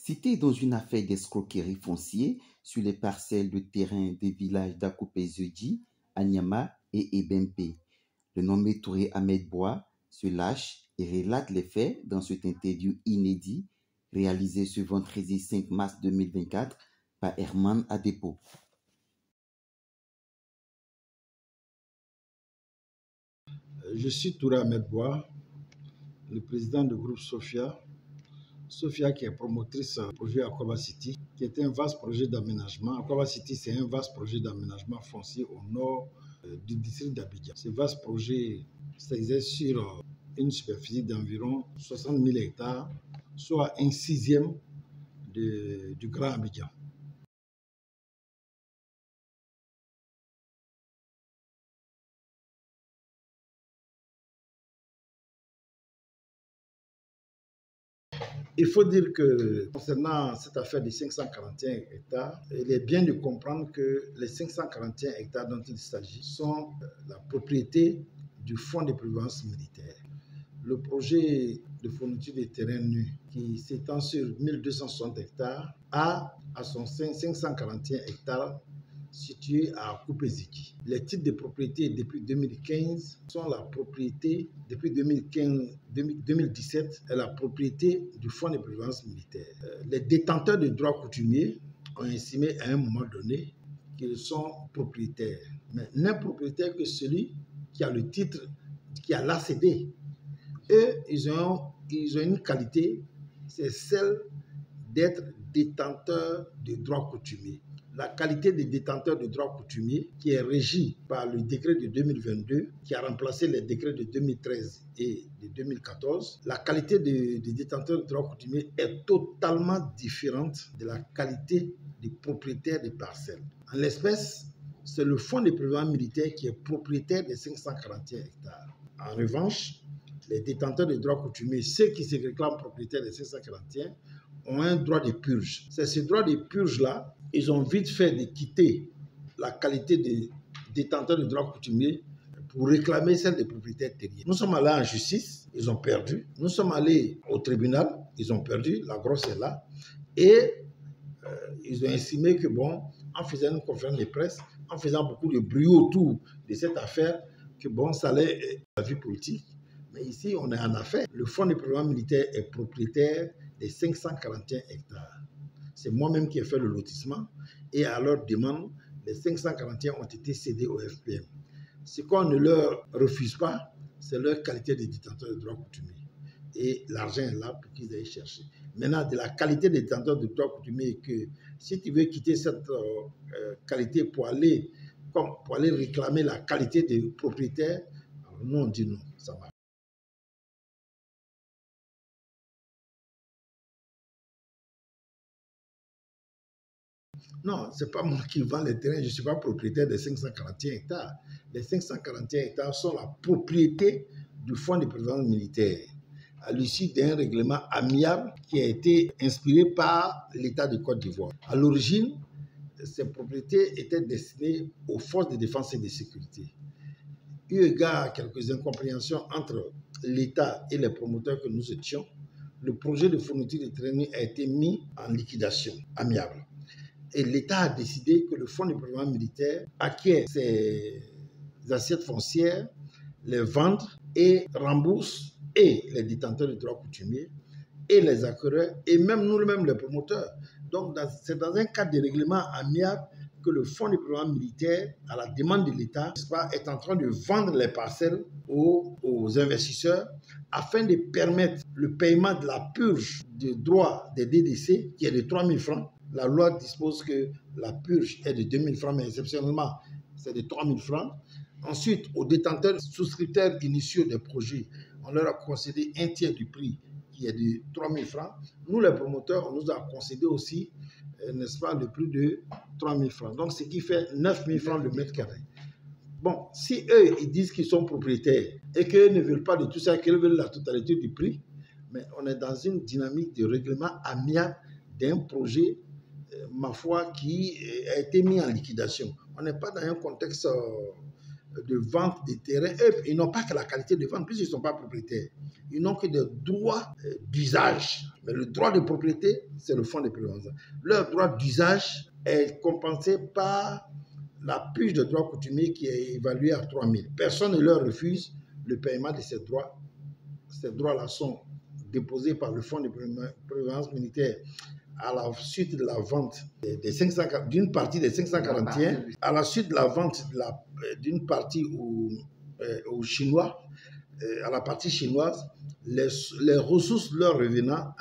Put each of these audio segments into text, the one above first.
Cité dans une affaire d'escroquerie foncière sur les parcelles de terrain des villages d'Akupé-Zedji, Anyama et Ebempe. Le nommé Touré Ahmed Bois se lâche et relate les faits dans cette interview inédit réalisée ce vendredi 5 mars 2024 par Herman Adepo. Je suis Touré Ahmed Bois, le président du groupe Sophia. Sophia qui est promotrice du projet Akoba City, qui est un vaste projet d'aménagement. Akoba City, c'est un vaste projet d'aménagement foncier au nord du district d'Abidjan. Ce vaste projet s'exerce sur une superficie d'environ 60 000 hectares, soit un sixième du Grand Abidjan. Il faut dire que concernant cette affaire des 541 hectares, il est bien de comprendre que les 541 hectares dont il s'agit sont la propriété du Fonds de prévoyance militaire. Le projet de fourniture des terrains nus qui s'étend sur 1260 hectares a à son sein 541 hectares situés à Akupé-Zedji. Les titres de propriété depuis 2015 sont la propriété, depuis 2017, est la propriété du Fonds de prévoyance militaire. Les détenteurs de droits coutumiers ont estimé à un moment donné qu'ils sont propriétaires. Mais n'est propriétaire que celui qui a le titre, qui a l'ACD. Eux, ils ont une qualité, c'est celle d'être détenteurs de droits coutumiers. La qualité des détenteurs de droits coutumiers, qui est régie par le décret de 2022, qui a remplacé les décrets de 2013 et de 2014, la qualité des détenteurs de droits coutumiers est totalement différente de la qualité des propriétaires des parcelles. En l'espèce, c'est le Fonds de prévoyance militaire qui est propriétaire des 541 hectares. En revanche, les détenteurs de droits coutumiers, ceux qui se réclament propriétaires des 541, ont un droit de purge. C'est ce droit de purge-là, ils ont vite fait de quitter la qualité de détenteur de droits coutumiers pour réclamer celle des propriétaires terriens. Nous sommes allés en justice, ils ont perdu. Nous sommes allés au tribunal, ils ont perdu, la grosse est là. Et ils ont estimé que, bon, en faisant une conférence de presse, en faisant beaucoup de bruit autour de cette affaire, que bon, ça allait la vie politique. Mais ici, on est en affaire. Le Fonds de prévoyance militaire est propriétaire des 541 hectares. C'est moi-même qui ai fait le lotissement et à leur demande, les 541 ont été cédés au FPM. Ce qu'on ne leur refuse pas, c'est leur qualité de détenteur de droits coutumiers. Et l'argent est là pour qu'ils aillent chercher. Maintenant, de la qualité des détenteurs de droits coutumiers, que si tu veux quitter cette qualité pour aller réclamer la qualité des propriétaires, alors nous on dit non, ça va. Non, ce n'est pas moi qui vends les terrains, je ne suis pas propriétaire des 541 hectares. Les 541 hectares sont la propriété du Fonds de prévoyance militaire, à l'issue d'un règlement amiable qui a été inspiré par l'État de Côte d'Ivoire. À l'origine, ces propriétés étaient destinées aux forces de défense et de sécurité. Eu égard à quelques incompréhensions entre l'État et les promoteurs que nous étions, le projet de fourniture de terrains a été mis en liquidation amiable. Et l'État a décidé que le Fonds de prévoyance militaire acquiert ces assiettes foncières, les vende et rembourse et les détenteurs de droits coutumiers et les acquéreurs et même nous-mêmes les promoteurs. Donc c'est dans un cadre de règlement amiable que le Fonds de prévoyance militaire, à la demande de l'État, est en train de vendre les parcelles aux investisseurs afin de permettre le paiement de la purge de droits des DDC qui est de 3 000 francs. La loi dispose que la purge est de 2 000 francs, mais exceptionnellement, c'est de 3 000 francs. Ensuite, aux détenteurs souscripteurs initiaux des projets, on leur a concédé un tiers du prix qui est de 3 000 francs. Nous, les promoteurs, on nous a concédé aussi, n'est-ce pas, le prix de 3 000 francs. Donc, ce qui fait 9 000 francs le mètre carré. Bon, si eux, ils disent qu'ils sont propriétaires et qu'ils ne veulent pas de tout ça, qu'ils veulent la totalité du prix, mais on est dans une dynamique de règlement amiable d'un projet, ma foi, qui a été mis en liquidation. On n'est pas dans un contexte de vente des terrains. Eux, ils n'ont pas que la qualité de vente, puisqu'ils ne sont pas propriétaires. Ils n'ont que des droits d'usage. Mais le droit de propriété, c'est le fonds de prévoyance. Leur droit d'usage est compensé par la purge de droits coutumiers qui est évaluée à 3 000. Personne ne leur refuse le paiement de ces droits. Ces droits-là sont déposés par le fonds de prévoyance militaire à la suite de la vente d'une partie des 541, à la suite de la vente d'une partie aux Chinois, à la partie chinoise, les ressources leur revenant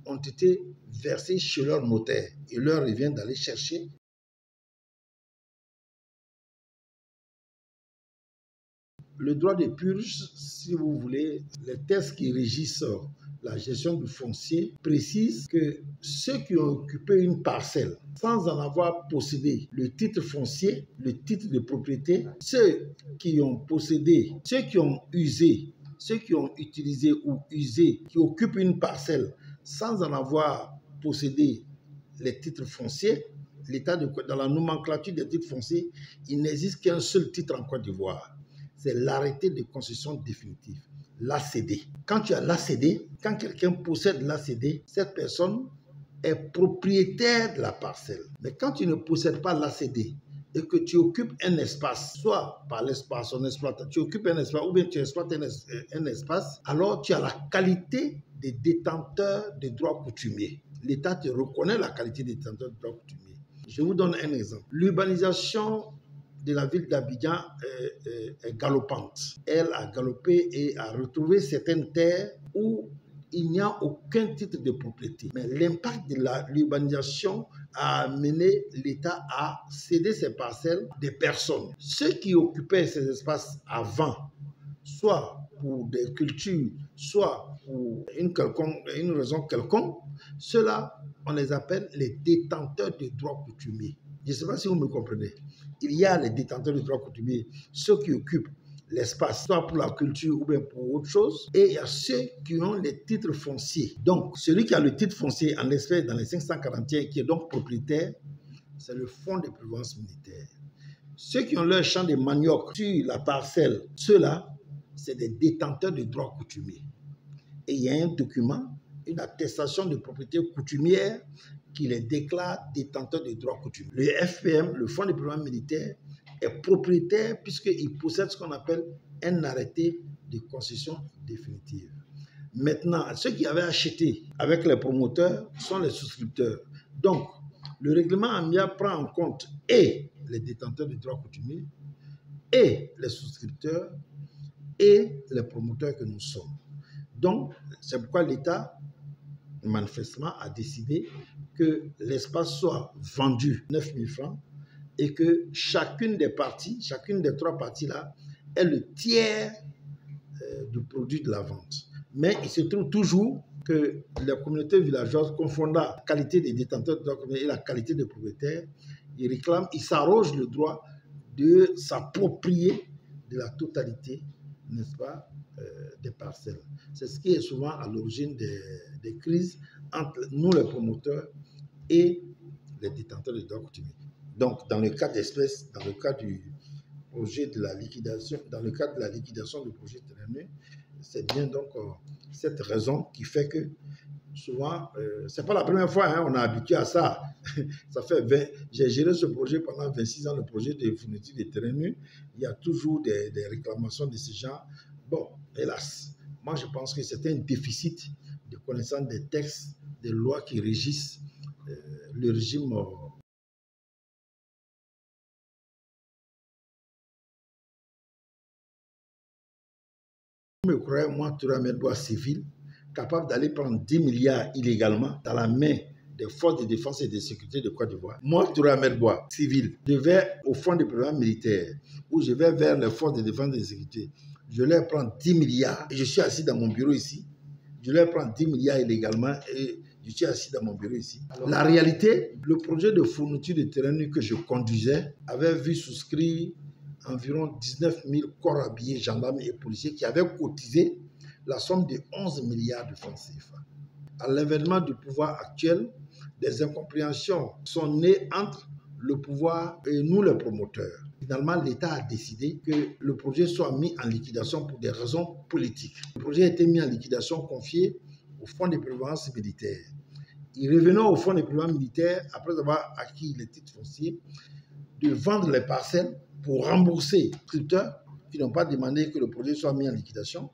ont été versées chez leur notaire. Il leur revient d'aller chercher le droit de purge, si vous voulez. Les textes qui régissent la gestion du foncier précisent que ceux qui ont occupé une parcelle sans en avoir possédé le titre foncier, le titre de propriété, ceux qui ont possédé, ceux qui ont usé, ceux qui ont utilisé ou usé, qui occupent une parcelle sans en avoir possédé les titres fonciers, dans la nomenclature des titres fonciers, il n'existe qu'un seul titre en Côte d'Ivoire. C'est l'arrêté de concession définitive, l'ACD. Quand tu as l'ACD, quand quelqu'un possède l'ACD, cette personne est propriétaire de la parcelle. Mais quand tu ne possèdes pas l'ACD et que tu occupes un espace, soit par l'espace, son exploitation, tu occupes un espace ou bien tu exploites un espace, alors tu as la qualité de détenteur de droits coutumiers. L'État te reconnaît la qualité de détenteur de droits coutumiers. Je vous donne un exemple. L'urbanisation de la ville d'Abidjan est galopante. Elle a galopé et a retrouvé certaines terres où il n'y a aucun titre de propriété. Mais l'impact de l'urbanisation a amené l'État à céder ces parcelles des personnes. Ceux qui occupaient ces espaces avant, soit pour des cultures, soit pour une raison quelconque, ceux-là, on les appelle les détenteurs de droits coutumiers. Je ne sais pas si vous me comprenez. Il y a les détenteurs de droits coutumiers, ceux qui occupent l'espace, soit pour la culture ou bien pour autre chose, et il y a ceux qui ont les titres fonciers. Donc, celui qui a le titre foncier, en espèce dans les 541, qui est donc propriétaire, c'est le fonds de prévoyance militaire. Ceux qui ont leur champ de manioc sur la parcelle, ceux-là, c'est des détenteurs de droits coutumiers. Et il y a un document, une attestation de propriété coutumière qui les déclare détenteurs de droits coutumiers. Le FPM, le Fonds de prévoyance militaire, est propriétaire puisqu'il possède ce qu'on appelle un arrêté de concession définitive. Maintenant, ceux qui avaient acheté avec les promoteurs sont les souscripteurs. Donc, le règlement AMIA prend en compte et les détenteurs de droits coutumiers et les souscripteurs et les promoteurs que nous sommes. Donc, c'est pourquoi l'État, manifestement, a décidé que l'espace soit vendu 9 000 francs et que chacune des parties, chacune des trois parties-là, ait le tiers du produit de la vente. Mais il se trouve toujours que les communautés villageoises, confondant la qualité des détenteurs de droits et la qualité des propriétaires, ils réclament, ils s'arrogent le droit de s'approprier de la totalité, n'est-ce pas, des parcelles. C'est ce qui est souvent à l'origine des crises entre nous, les promoteurs, et les détenteurs de droits coutumiers. Donc, dans le cas d'espèces, dans le cas du projet de la liquidation, dans le cadre de la liquidation du projet TNU, c'est bien donc cette raison qui fait que souvent, c'est pas la première fois, hein, on est habitué à ça. Ça fait j'ai géré ce projet pendant 26 ans, le projet de fourniture de TNU. Il y a toujours des réclamations de ce genre. Bon, hélas, moi je pense que c'est un déficit de connaissance des textes, des lois qui régissent le régime. Je me croyais, moi, Touré Ahmed Boua civil, capable d'aller prendre 10 milliards illégalement dans la main des forces de défense et de sécurité de Côte d'Ivoire. Moi, Touré Ahmed Boua civil, je vais au fonds de prévoyance militaire ou je vais vers les forces de défense et de sécurité. Je leur prends 10 milliards et je suis assis dans mon bureau ici. Je leur prends 10 milliards illégalement et je suis assis dans mon bureau ici. La réalité, le projet de fourniture de terrain que je conduisais avait vu souscrire environ 19 000 corps habillés, gendarmes et policiers qui avaient cotisé la somme de 11 milliards de francs CFA. À l'avènement du pouvoir actuel, des incompréhensions sont nées entre le pouvoir et nous les promoteurs. Finalement, l'État a décidé que le projet soit mis en liquidation pour des raisons politiques. Le projet a été mis en liquidation, confié au fonds de prévoyance militaire. Ils revenaient au fonds de prévoyance militaire après avoir acquis les titres fonciers de vendre les parcelles pour rembourser les scripteurs qui n'ont pas demandé que le projet soit mis en liquidation.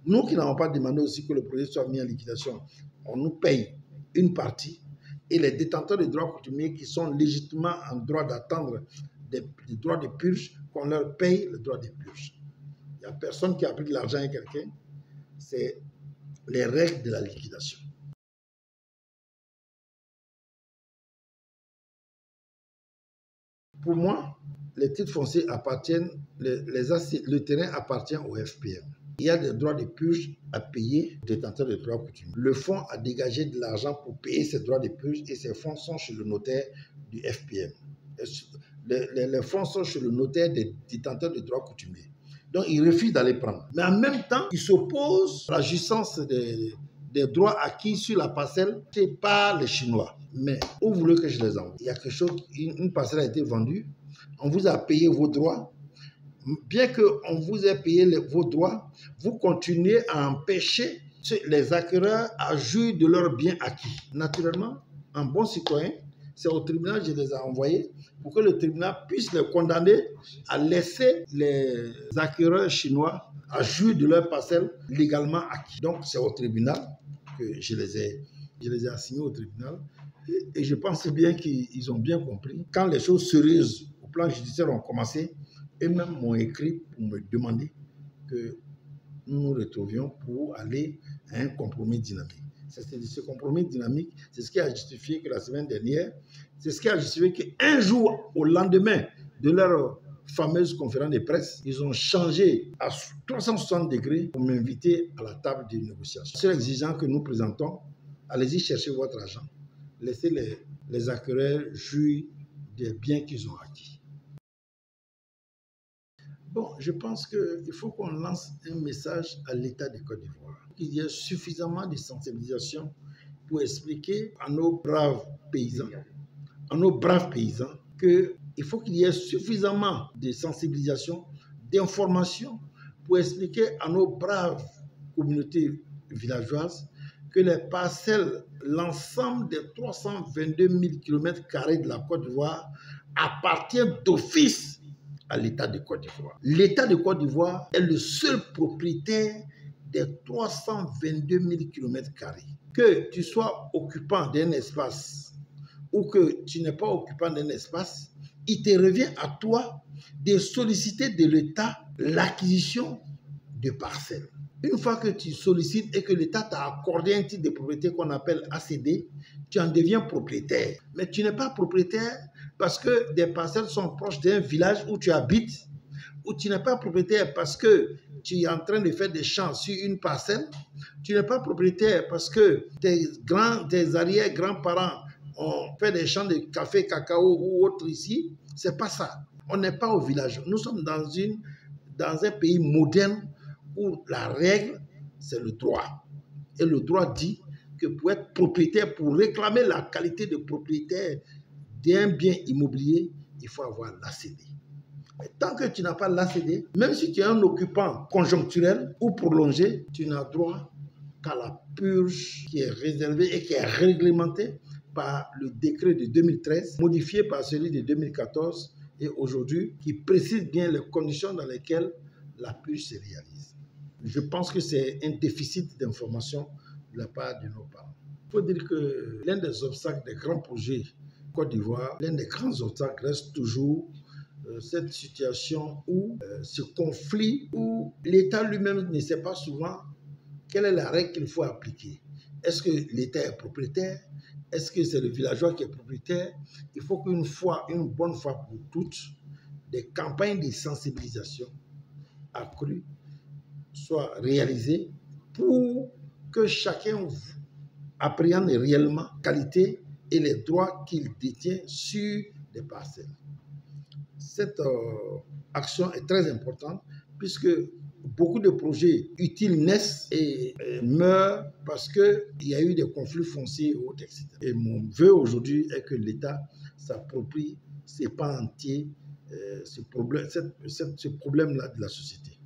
Nous qui n'avons pas demandé aussi que le projet soit mis en liquidation, on nous paye une partie et les détenteurs de droits coutumiers qui sont légitimement en droit d'attendre des droits de purge, qu'on leur paye le droit de purge. Il n'y a personne qui a pris de l'argent à quelqu'un, c'est les règles de la liquidation. Pour moi, les titres fonciers appartiennent, le terrain appartient au FPM. Il y a des droits de purge à payer aux détenteurs de droits coutumiers. Le fonds a dégagé de l'argent pour payer ces droits de purge et ces fonds sont chez le notaire du FPM. Les fonds sont chez le notaire des détenteurs de droits coutumiers. Donc, ils refusent d'aller prendre. Mais en même temps, ils s'opposent à la jouissance des droits acquis sur la parcelle par les Chinois. Mais où voulez que je les envoie? Il y a quelque chose, une parcelle a été vendue, on vous a payé vos droits. Bien qu'on vous ait payé vos droits, vous continuez à empêcher les acquéreurs à jouir de leurs biens acquis. Naturellement, un bon citoyen, c'est au tribunal que je les ai envoyés pour que le tribunal puisse les condamner à laisser les acquéreurs chinois à jouir de leurs parcelles légalement acquis. Donc, c'est au tribunal que je les ai assignés au tribunal. Et je pense bien qu'ils ont bien compris. Quand les choses sérieuses au plan judiciaire ont commencé, eux-mêmes m'ont écrit pour me demander que nous nous retrouvions pour aller à un compromis dynamique. Ce compromis dynamique, c'est ce qui a justifié que la semaine dernière, c'est ce qui a justifié qu'un jour, au lendemain de leur fameuse conférence de presse, ils ont changé à 360 degrés pour m'inviter à la table de négociation. C'est l'exigence que nous présentons. Allez-y chercher votre argent. Laissez les acquéreurs jouir des biens qu'ils ont acquis. Bon, je pense qu'il faut qu'on lance un message à l'État de Côte d'Ivoire. Il y a suffisamment de sensibilisation pour expliquer à nos braves paysans, qu'il faut qu'il y ait suffisamment de sensibilisation, d'information pour expliquer à nos braves communautés villageoises que les parcelles, l'ensemble des 322 000 km² de la Côte d'Ivoire appartient d'office à l'État de Côte d'Ivoire. L'État de Côte d'Ivoire est le seul propriétaire des 322 000 km². Que tu sois occupant d'un espace ou que tu n'es pas occupant d'un espace, il te revient à toi de solliciter de l'État l'acquisition de parcelles. Une fois que tu sollicites et que l'État t'a accordé un titre de propriété qu'on appelle ACD, tu en deviens propriétaire. Mais tu n'es pas propriétaire parce que des parcelles sont proches d'un village où tu habites, ou tu n'es pas propriétaire parce que tu es en train de faire des champs sur une parcelle, tu n'es pas propriétaire parce que tes arrière-grands-parents ont fait des champs de café, cacao ou autre ici. C'est pas ça. On n'est pas au village. Nous sommes dans un pays moderne où la règle, c'est le droit. Et le droit dit que pour être propriétaire, pour réclamer la qualité de propriétaire d'un bien immobilier, il faut avoir l'ACD. Mais tant que tu n'as pas l'ACD, même si tu es un occupant conjoncturel ou prolongé, tu n'as droit qu'à la purge qui est réservée et qui est réglementée par le décret de 2013, modifié par celui de 2014 et aujourd'hui, qui précise bien les conditions dans lesquelles la purge se réalise. Je pense que c'est un déficit d'information de la part de nos parents. Il faut dire que l'un des obstacles des grands projets Côte d'Ivoire, l'un des grands obstacles reste toujours cette situation où ce conflit, où l'État lui-même ne sait pas souvent quelle est la règle qu'il faut appliquer. Est-ce que l'État est propriétaire? Est-ce que c'est le villageois qui est propriétaire? Il faut qu'une bonne fois pour toutes, des campagnes de sensibilisation accrues soient réalisées pour que chacun appréhende réellement la qualité et les droits qu'il détient sur des parcelles. Cette action est très importante puisque beaucoup de projets utiles naissent et meurent parce qu'il y a eu des conflits fonciers ou autres, etc. Et mon vœu aujourd'hui est que l'État s'approprie ses pans entiers ce problème-là de la société.